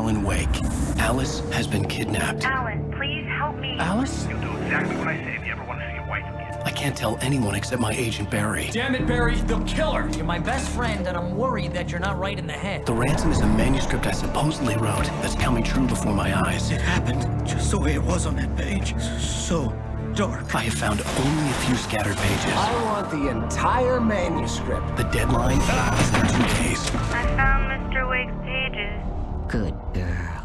Alan Wake. Alice has been kidnapped. Alan, please help me. Alice? You'll do exactly what I say if you ever want to see your wife again. I can't tell anyone except my agent Barry. Damn it, Barry, they'll kill her! You're my best friend, and I'm worried that you're not right in the head. The ransom is a manuscript I supposedly wrote that's coming true before my eyes. It happened just the way it was on that page. So dark. I have found only a few scattered pages. I want the entire manuscript. The deadline is in 2 days. I found Mr. Wake's pages. Good girl.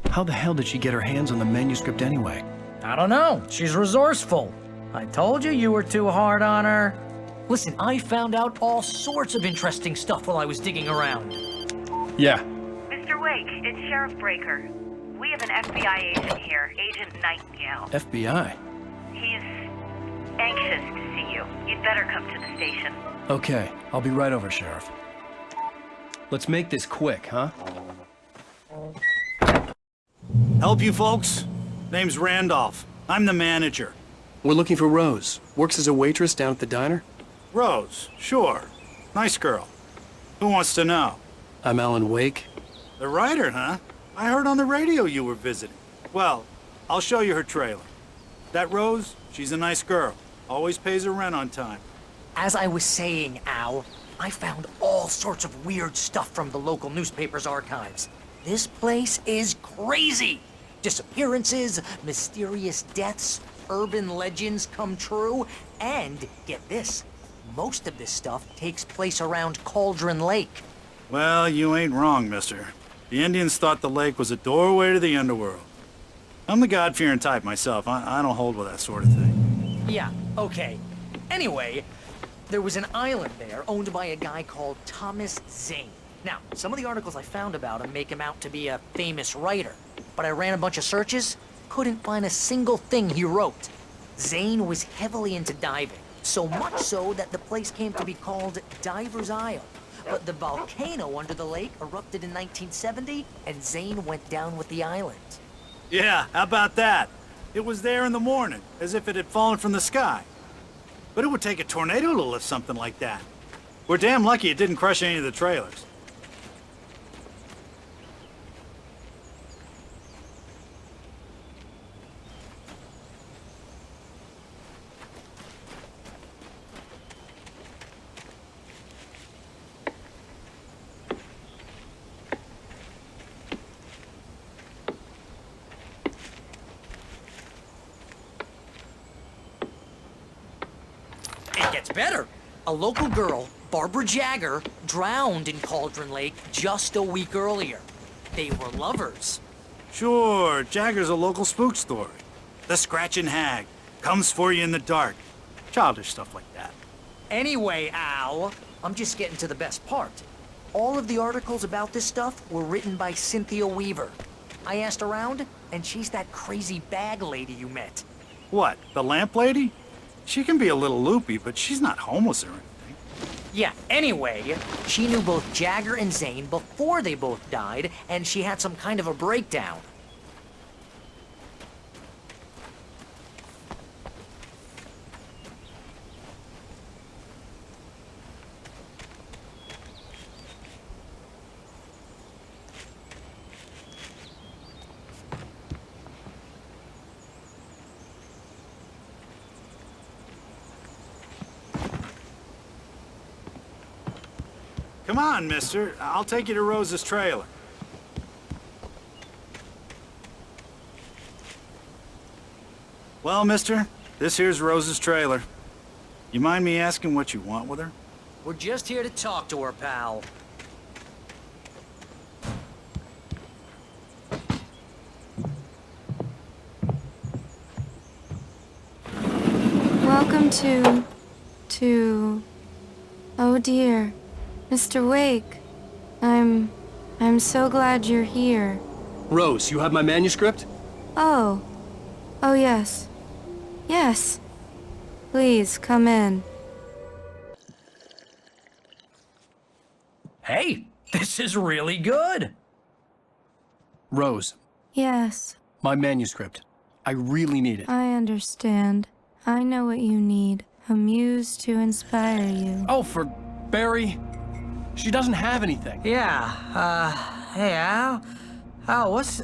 How the hell did she get her hands on the manuscript anyway? I don't know. She's resourceful. I told you you were too hard on her. Listen, I found out all sorts of interesting stuff while I was digging around. Yeah. Mr. Wake, it's Sheriff Breaker. We have an FBI agent here, Agent Nightingale. FBI? He's anxious to see you. You'd better come to the station. Okay, I'll be right over, Sheriff. Let's make this quick, huh? Help you folks? Name's Randolph. I'm the manager. We're looking for Rose. Works as a waitress down at the diner. Rose, sure. Nice girl. Who wants to know? I'm Alan Wake. The writer, huh? I heard on the radio you were visiting. Well, I'll show you her trailer. That Rose, she's a nice girl. Always pays her rent on time. As I was saying, Al, I found all sorts of weird stuff from the local newspaper's archives. This place is crazy. Disappearances, mysterious deaths, urban legends come true, and get this, most of this stuff takes place around Cauldron Lake. Well, you ain't wrong, mister. The Indians thought the lake was a doorway to the underworld. I'm the God-fearing type myself. I don't hold with that sort of thing. Yeah, okay. Anyway, there was an island there owned by a guy called Thomas Zane. Now, some of the articles I found about him make him out to be a famous writer, but I ran a bunch of searches, couldn't find a single thing he wrote. Zane was heavily into diving, so much so that the place came to be called Diver's Isle. But the volcano under the lake erupted in 1970, and Zane went down with the island. Yeah, how about that? It was there in the morning, as if it had fallen from the sky. But it would take a tornado to lift something like that. We're damn lucky it didn't crush any of the trailers. It gets better. A local girl, Barbara Jagger, drowned in Cauldron Lake just a week earlier. They were lovers. Sure, Jagger's a local spook story. The Scratching Hag comes for you in the dark. Childish stuff like that. Anyway, Al, I'm just getting to the best part. All of the articles about this stuff were written by Cynthia Weaver. I asked around, and she's that crazy bag lady you met. What, the lamp lady? She can be a little loopy, but she's not homeless or anything. Yeah, anyway, she knew both Jagger and Zane before they both died, and she had some kind of a breakdown. Come on, mister. I'll take you to Rose's trailer. Well, mister, this here's Rose's trailer. You mind me asking what you want with her? We're just here to talk to her, pal. Welcome to... Oh dear. Mr. Wake. I'm so glad you're here. Rose, you have my manuscript? Oh. Oh, yes. Yes. Please, come in. Hey, this is really good. Rose, Yes, my manuscript. I really need it. I understand. I know what you need. A muse to inspire you. Oh, for Barry, She doesn't have anything. Yeah, hey, Al? Al, what's...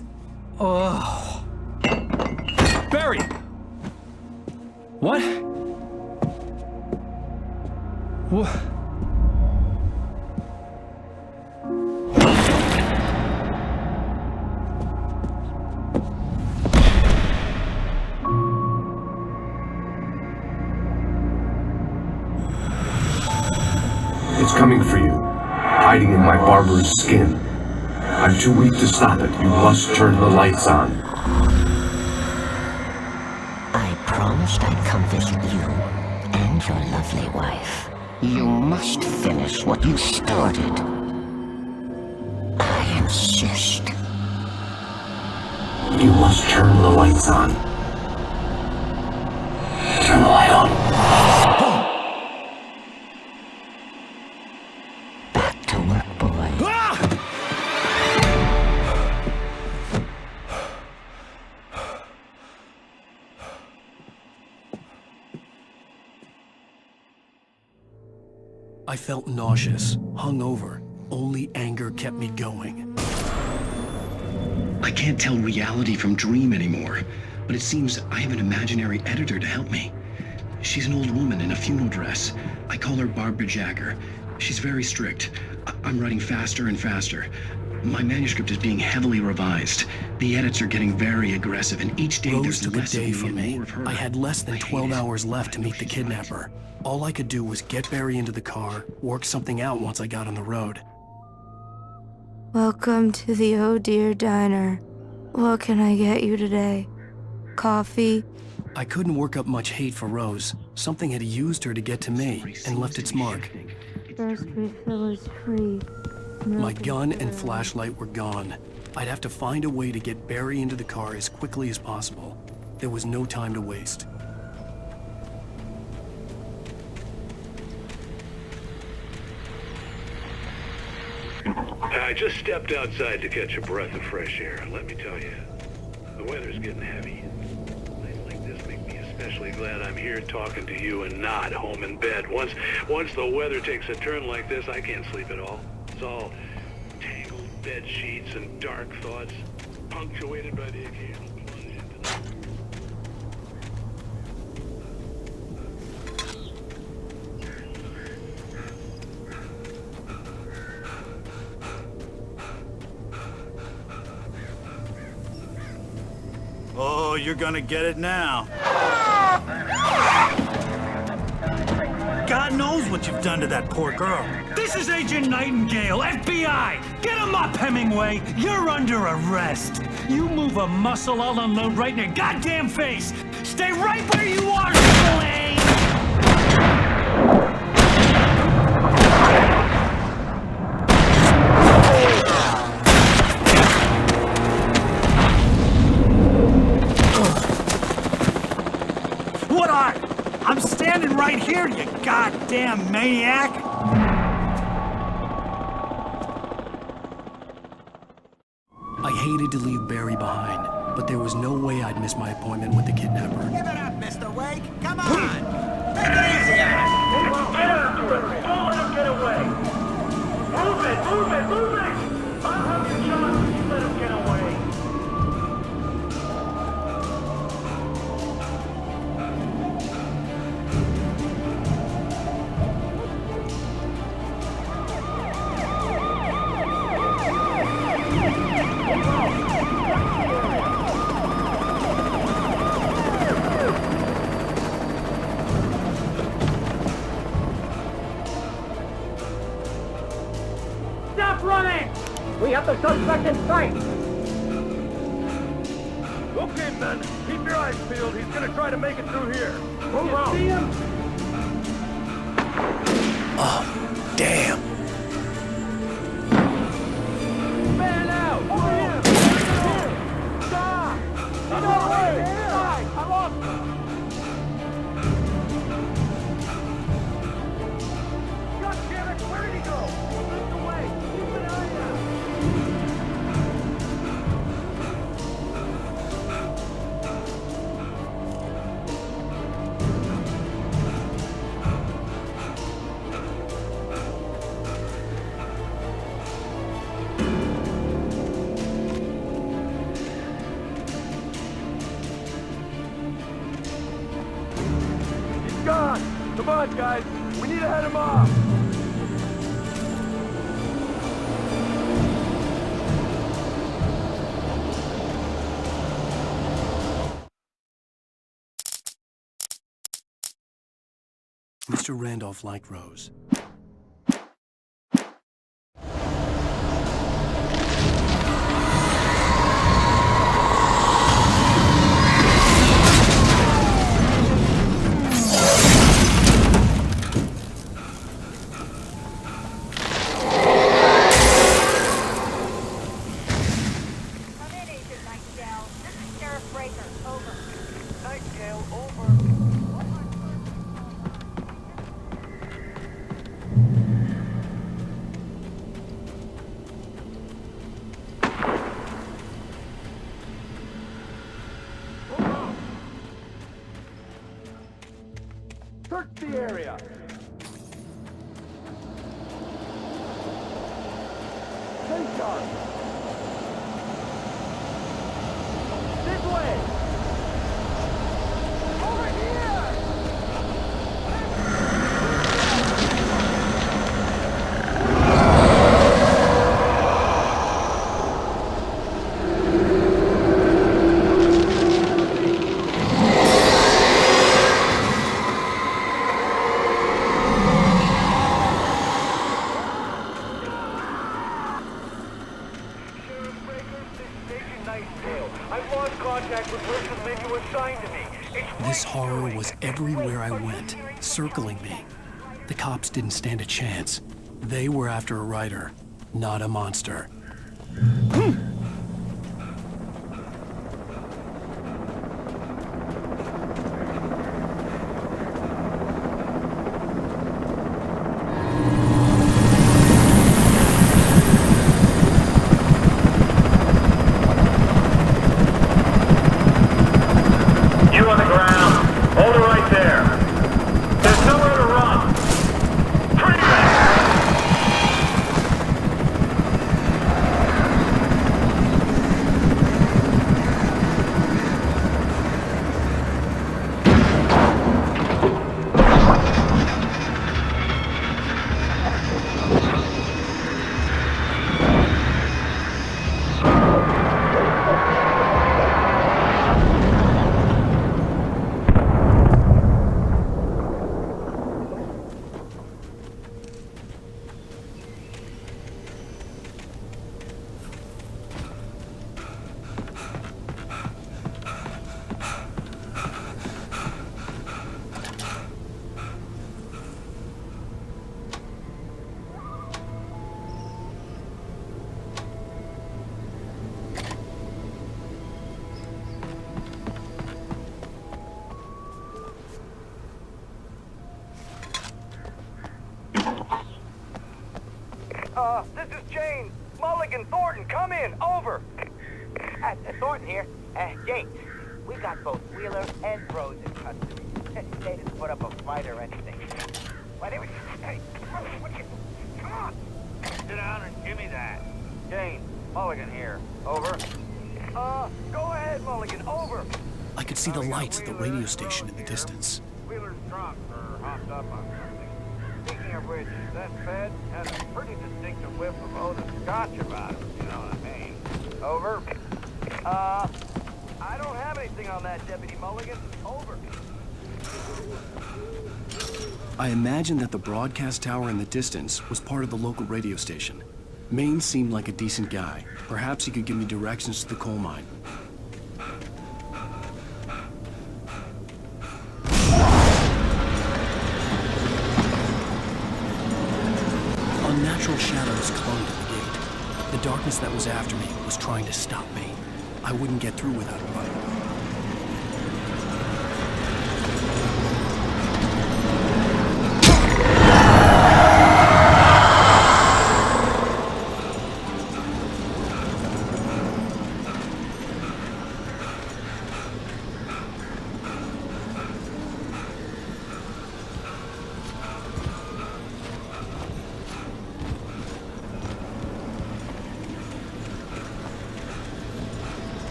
Oh... Barry! What? What? It's coming for you, hiding in my barber's skin. I'm too weak to stop it. You must turn the lights on. I promised I'd come visit you and your lovely wife. You must finish what you started. I insist. You must turn the lights on. Turn the light on. Back to work, boy. I felt nauseous, hungover. Only anger kept me going. I can't tell reality from dream anymore, but it seems I have an imaginary editor to help me. She's an old woman in a funeral dress. I call her Barbara Jagger. She's very strict. I'm writing faster and faster. My manuscript is being heavily revised. The edits are getting very aggressive, and each day Rose there's took a less of day me from and me. more of her. I had less than I hate 12 it. hours left to I know meet the she's kidnapper. All I could do was get Barry into the car, work something out once I got on the road. Welcome to the Oh Dear Diner. What can I get you today? Coffee? I couldn't work up much hate for Rose. Something had used her to get to me and left its mark. First refill is free. My gun and flashlight were gone. I'd have to find a way to get Barry into the car as quickly as possible. There was no time to waste. I just stepped outside to catch a breath of fresh air. Let me tell you, the weather's getting heavy. Nights like this make me especially glad I'm here talking to you and not home in bed. Once the weather takes a turn like this, I can't sleep at all. It's all tangled bed sheets and dark thoughts, punctuated by the occasional plunge into the... Oh, you're gonna get it now. God knows what you've done to that poor girl. This is Agent Nightingale, FBI! Get him up, Hemingway! You're under arrest! You move a muscle, I'll unload right in your goddamn face! Stay right where you are, Spillane! What are? I'm standing right here, you goddamn maniac! I hated to leave Barry behind, but there was no way I'd miss my appointment with the kidnapper. Give it up, Mr. Wake. Come on. Make it easy on him. Get after him! Don't let him get away! Move it! Move it! Move it! I'll have your shot if you let him get away! Stop running! We have the suspect in sight! Okay, men, keep your eyes peeled. He's gonna try to make it through here. Move out! See him? Oh, damn. Man out! Over here! Stop! No way! I lost him! God damn it! Where did he go? He moved away. Keep an eye out. on, guys. We need to head him off. Mr. Randolph liked Rose. Search the area. Stay sharp. This way. Over here. I've lost contact with Wilson's men you assigned to me. This horror was everywhere I went, circling me. The cops didn't stand a chance. They were after a writer, not a monster. This is Jane. Mulligan, Thornton, come in. Over. Thornton here. Jane, we got both Wheeler and Rose in custody. They didn't put up a fight or anything. Why, they were... Hey, come on. Sit down and give me that. Jane, Mulligan here. Over. Go ahead, Mulligan. Over. I could see the lights at the radio station in the distance. Wheeler's drunk or hopped up on something. Speaking of which, that Fed has a pretty distinctive whiff of Otis Scotch about him, you know what I mean. Over. I don't have anything on that, Deputy Mulligan. Over. I imagined that the broadcast tower in the distance was part of the local radio station. Maine seemed like a decent guy. Perhaps he could give me directions to the coal mine. Unnatural shadows clung to the gate. The darkness that was after me was trying to stop me. I wouldn't get through without a rifle.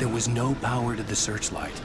There was no power to the searchlight.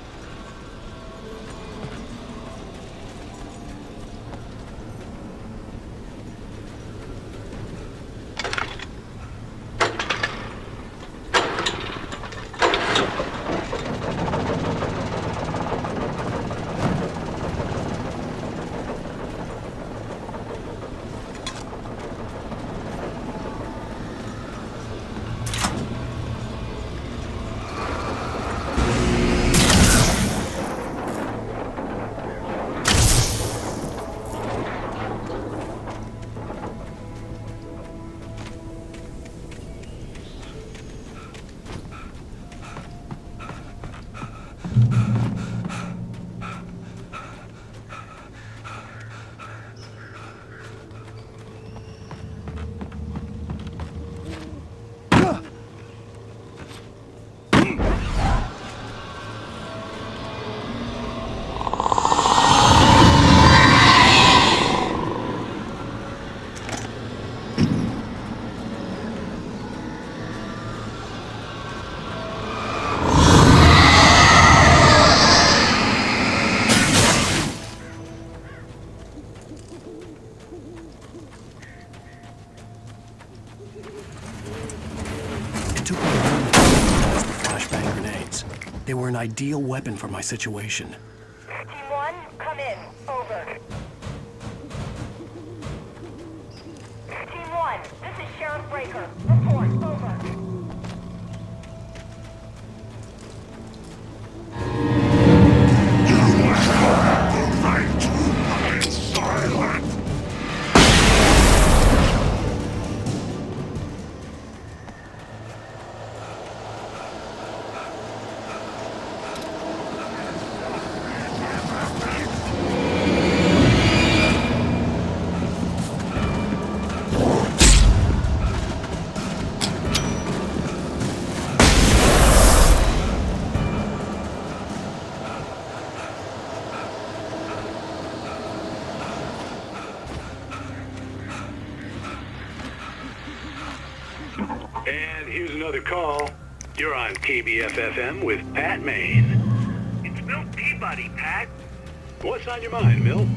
They were an ideal weapon for my situation. Team 1, come in. Over. Team 1, this is Sheriff Breaker. Report. Over. And here's another call. You're on KBF-FM with Pat Maine. It's Milt Peabody, Pat. What's on your mind, Milt?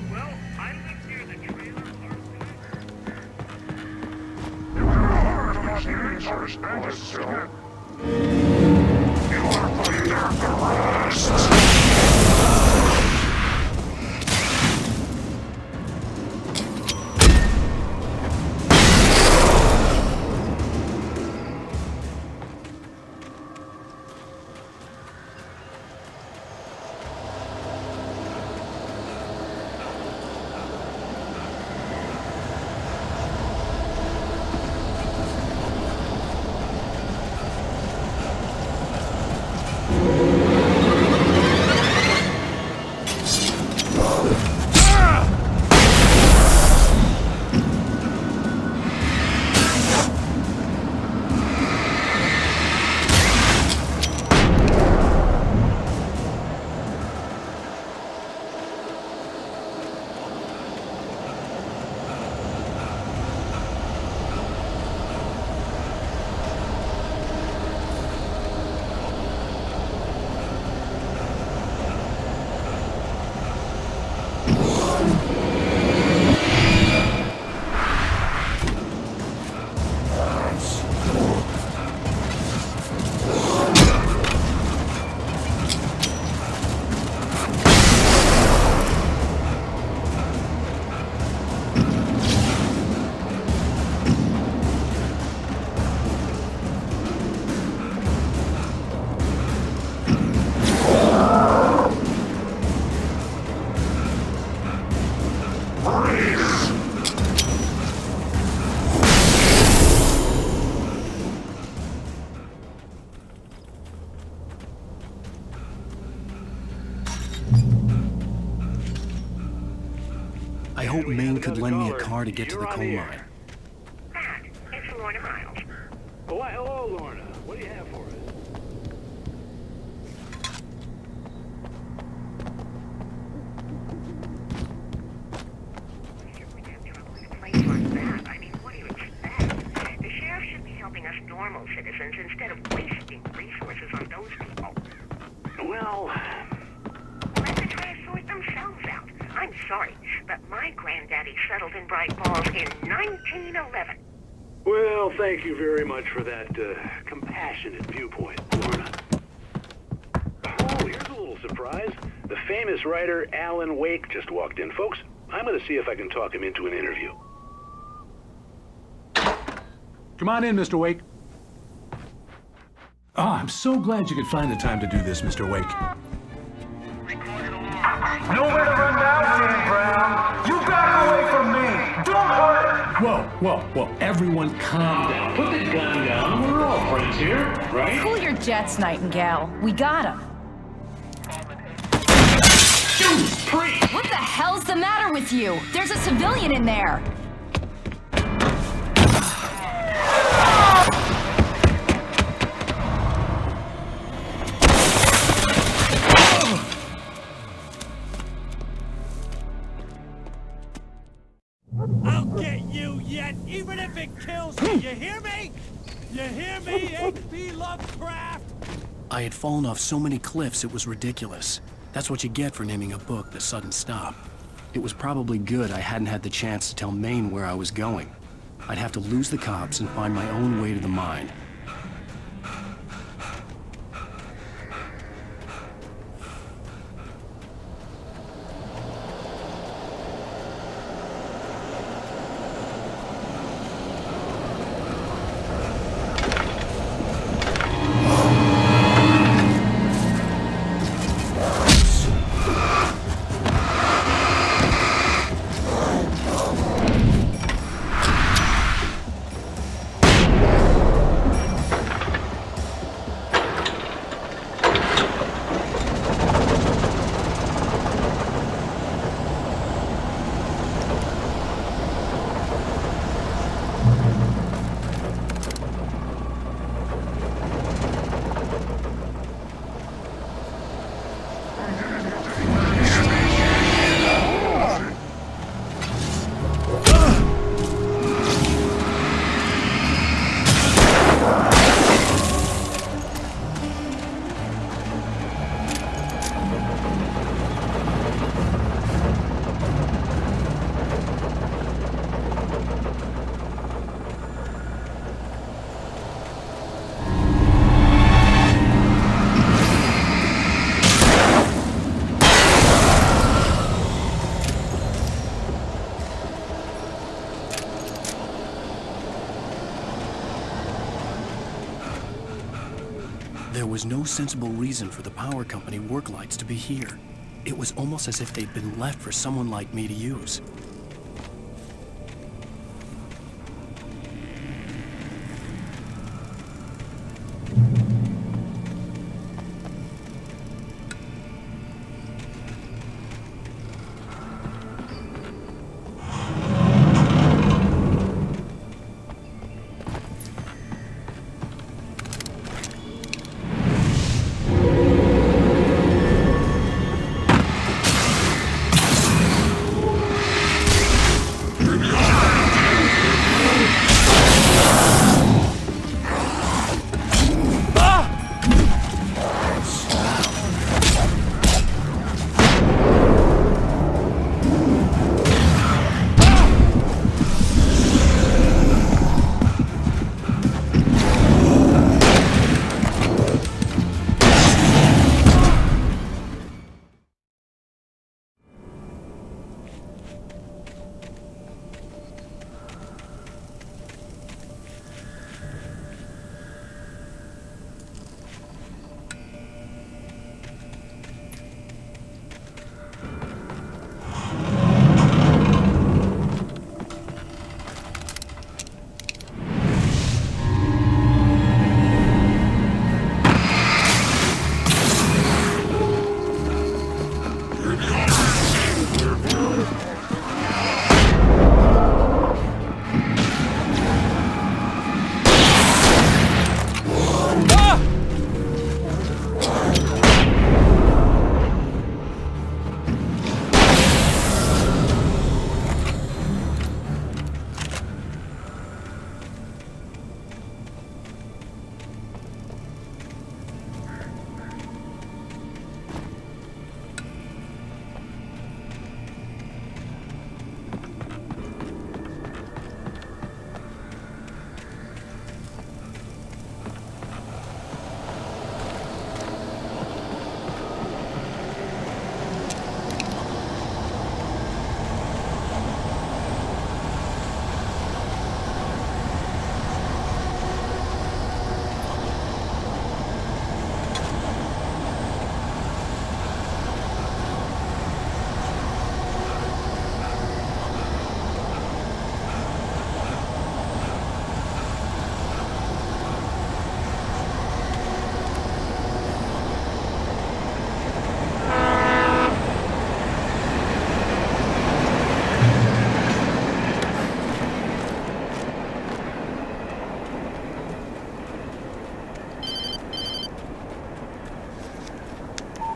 Well, I live near the trailer park. You are putting down the rest. I hope Maine could lend me a car to get to the coal mine. Pat, it's Lorna Miles. Oh, why, hello, Lorna. What do you have for us? I mean, what do you expect? The sheriff should be helping helping us normal citizens instead of wasting resources on those people. Well, Let the try to sort themselves out. I'm sorry, but my granddaddy settled in Bright Falls in 1911. well, thank you very much for that compassionate viewpoint, Lorna. Oh, here's a little surprise. The famous writer Alan Wake just walked in. Folks, I'm going to see if I can talk him into an interview. Come on in, Mr. Wake. Oh, I'm so glad you could find the time to do this, Mr. Wake. Nowhere to run now, Dan Brown. You back away from me. Don't hurt it. Whoa. Everyone calm down. Put the gun down. We're all friends here, right? Cool your jets, Nightingale. We got him. What the hell's the matter with you? There's a civilian in there. I'll get you yet, even if it kills me. You hear me? You hear me, H.P. Lovecraft? I had fallen off so many cliffs it was ridiculous. That's what you get for naming a book The Sudden Stop. It was probably good I hadn't had the chance to tell Maine where I was going. I'd have to lose the cops and find my own way to the mine. There was no sensible reason for the power company work lights to be here. It was almost as if they'd been left for someone like me to use.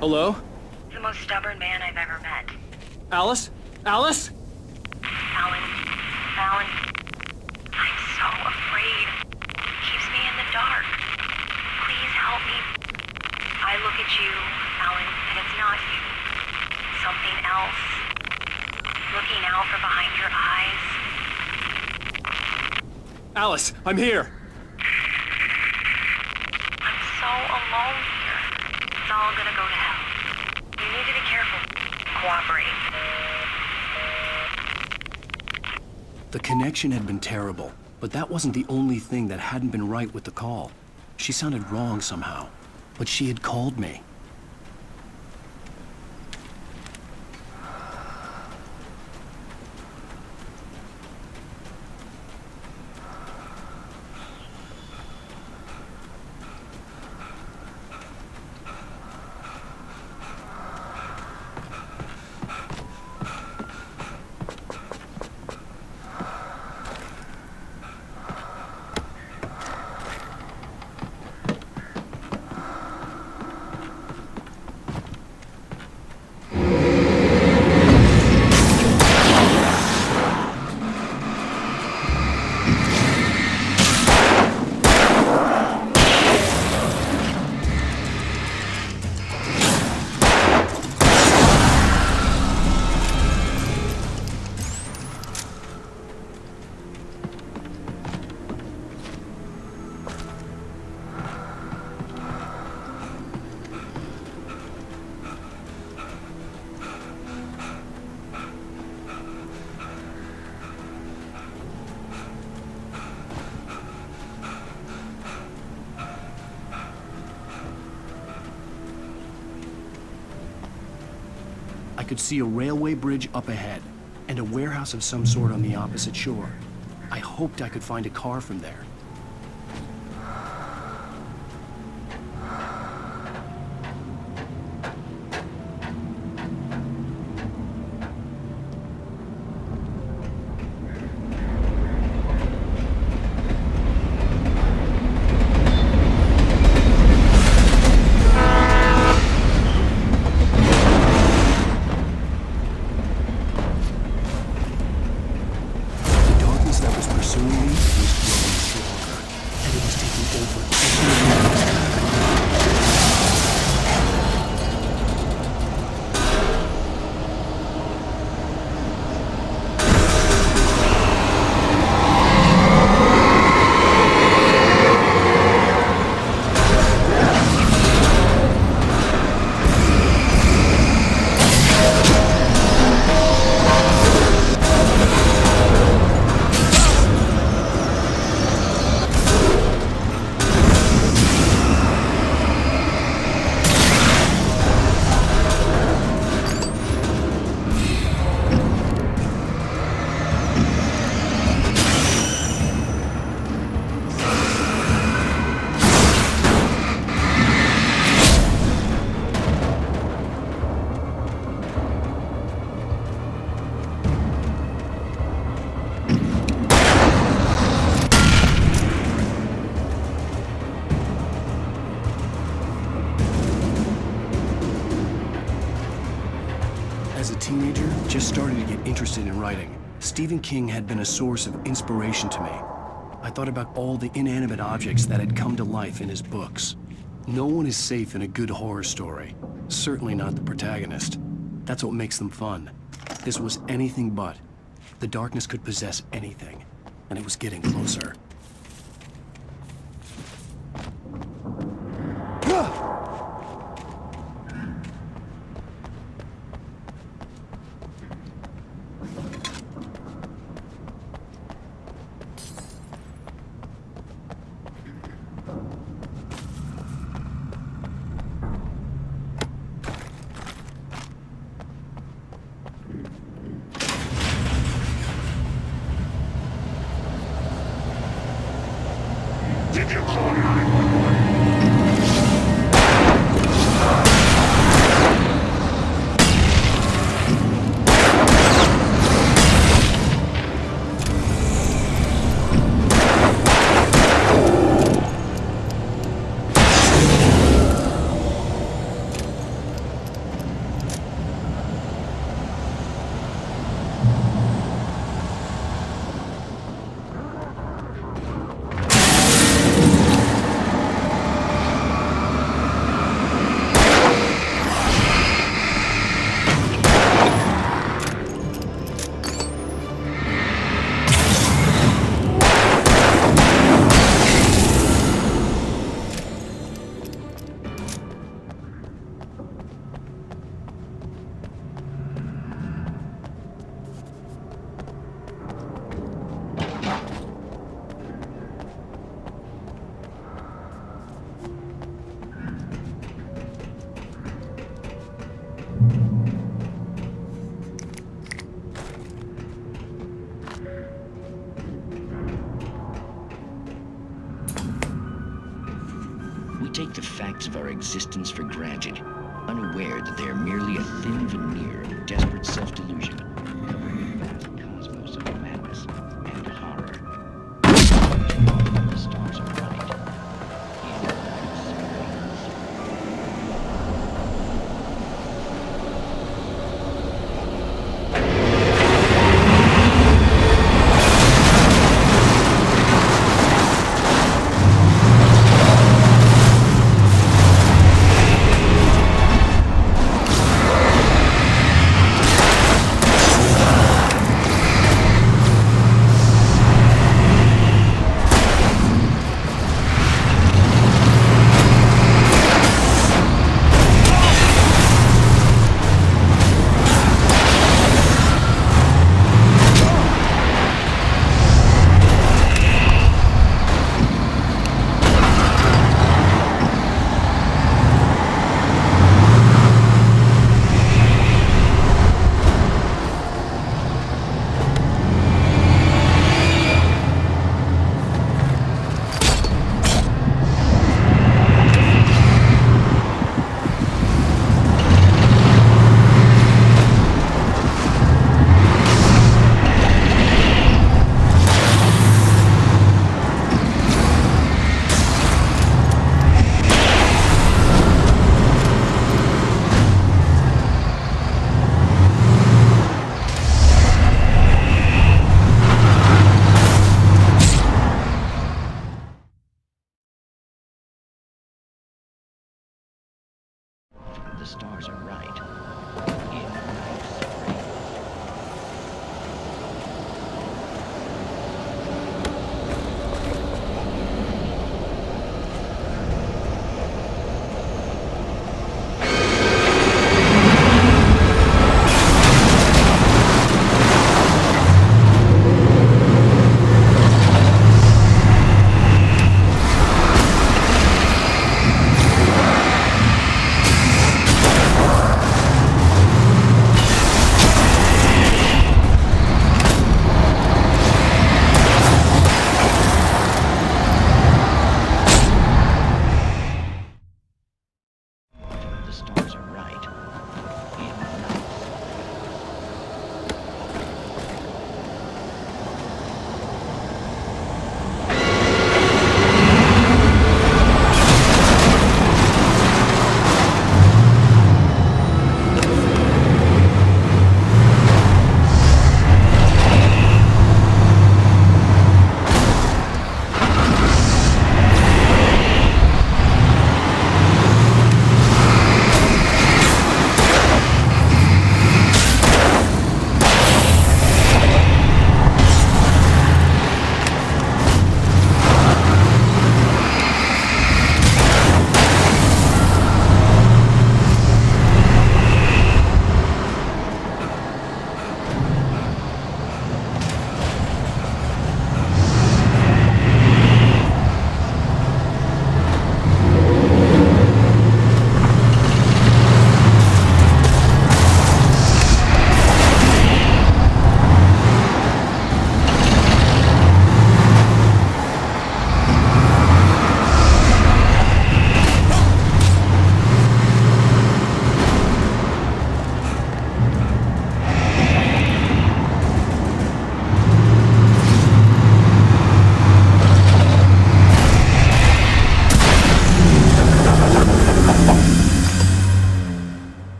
Hello? The most stubborn man I've ever met. Alice? Alice? Alan. I'm so afraid. He keeps me in the dark. Please help me. I look at you, Alan, and it's not you. Something else. Looking out from behind your eyes. Alice, I'm here. I'm so alone here. It's all gonna go to hell. You need to be careful. Cooperate. The connection had been terrible, but that wasn't the only thing that hadn't been right with the call. She sounded wrong somehow, but she had called me. I could see a railway bridge up ahead, and a warehouse of some sort on the opposite shore. I hoped I could find a car from there. As a teenager, just starting to get interested in writing, Stephen King had been a source of inspiration to me. I thought about all the inanimate objects that had come to life in his books. No one is safe in a good horror story. Certainly not the protagonist. That's what makes them fun. This was anything but. The darkness could possess anything, and it was getting closer. Did you call 911? take the facts of our existence for granted, unaware that they are merely a thin veneer of desperate self-delusion, covering a vast cosmos of madness and horror. The stars are right. The stars are right.